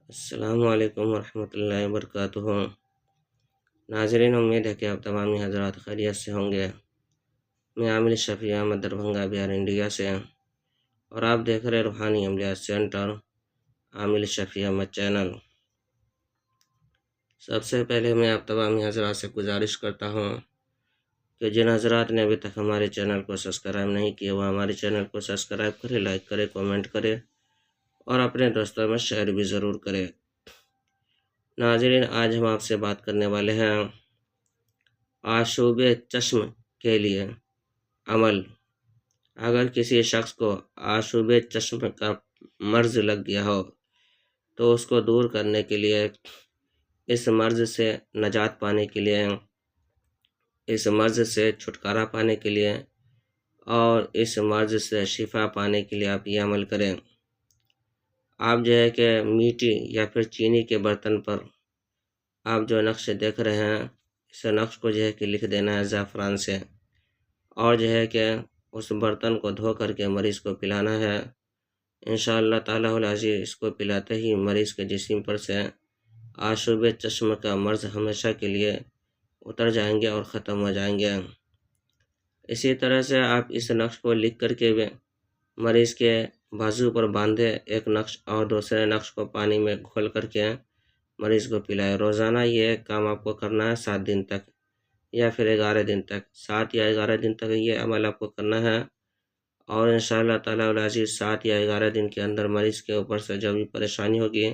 السلام علیکم ورحمۃ اللہ وبرکاتہ۔ ناظرین، امید ہے کہ آپ تمامی حضرات خیریت سے ہوں گے۔ میں عامل شفیع احمد دربھنگہ بہار انڈیا سے، اور آپ دیکھ رہے روحانی عملیات سینٹر عامل شفیع احمد چینل۔ سب سے پہلے میں آپ تمامی حضرات سے گزارش کرتا ہوں کہ جن حضرات نے ابھی تک ہمارے چینل کو سبسکرائب نہیں کیا وہ ہمارے چینل کو سبسکرائب کرے، لائک کرے، کامنٹ کرے اور اپنے دوستوں میں شیئر بھی ضرور کرے۔ ناظرین، آج ہم آپ سے بات کرنے والے ہیں آشوب چشم کے لیے عمل۔ اگر کسی شخص کو آشوب چشم کا مرض لگ گیا ہو تو اس کو دور کرنے کے لیے، اس مرض سے نجات پانے کے لیے، اس مرض سے چھٹکارا پانے کے لیے اور اس مرض سے شفا پانے کے لیے آپ یہ عمل کریں۔ آپ جو ہے کہ میٹی یا پھر چینی کے برتن پر آپ جو نقش دیکھ رہے ہیں، اس نقش کو جو ہے کہ لکھ دینا ہے زعفران سے، اور جو ہے کہ اس برتن کو دھو کر کے مریض کو پلانا ہے۔ انشاءاللہ تعالی العزیز اس کو پلاتے ہی مریض کے جسم پر سے آشوب چشم کا مرض ہمیشہ کے لیے اتر جائیں گے اور ختم ہو جائیں گے۔ اسی طرح سے آپ اس نقش کو لکھ کر کے مریض کے بازو پر باندھے ایک نقش اور دوسرے نقش کو پانی میں گھول کر کے مریض کو پلائے۔ روزانہ یہ کام آپ کو کرنا ہے 7 دن تک یا پھر 11 دن تک، 7 یا 11 دن تک یہ عمل آپ کو کرنا ہے، اور انشاءاللہ تعالی العزیز 7 یا 11 دن کے اندر مریض کے اوپر سے جو بھی پریشانی ہوگی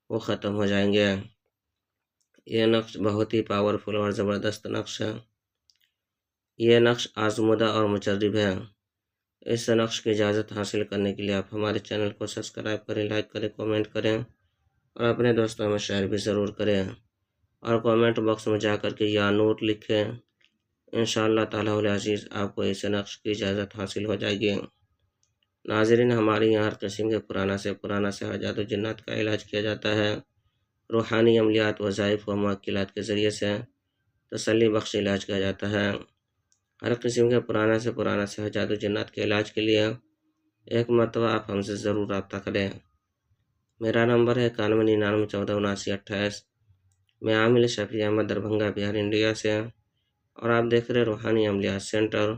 وہ ختم ہو جائیں گے۔ یہ نقش بہت ہی پاورفل اور زبردست نقش ہے۔ یہ نقش آزمودہ اور مجرب ہے۔ اس نقش کی اجازت حاصل کرنے کے لیے آپ ہمارے چینل کو سبسکرائب کریں، لائک کریں، کامنٹ کریں اور اپنے دوستوں میں شیئر بھی ضرور کریں، اور کامنٹ باکس میں جا کر کے یا نور لکھیں۔ انشاءاللہ تعالی العزیز آپ کو اس نقش کی اجازت حاصل ہو جائے گی۔ ناظرین، ہمارے یہاں ہر قسم کے پرانا سے حاجات و جنات کا علاج کیا جاتا ہے۔ روحانی عملیات، وظائف و موکلات کے ذریعے سے تسلی بخش علاج کیا جاتا ہے۔ ہر قسم کے پرانا سے حاجات و جنات کے علاج کے لیے ایک مرتبہ آپ ہم سے ضرور رابطہ کریں۔ میرا نمبر ہے 9199147928۔ میں عامل شفیع احمد دربھنگہ بہار انڈیا سے، اور آپ دیکھ رہے روحانی عملیات سینٹر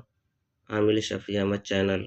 عامل شفیع احمد چینل۔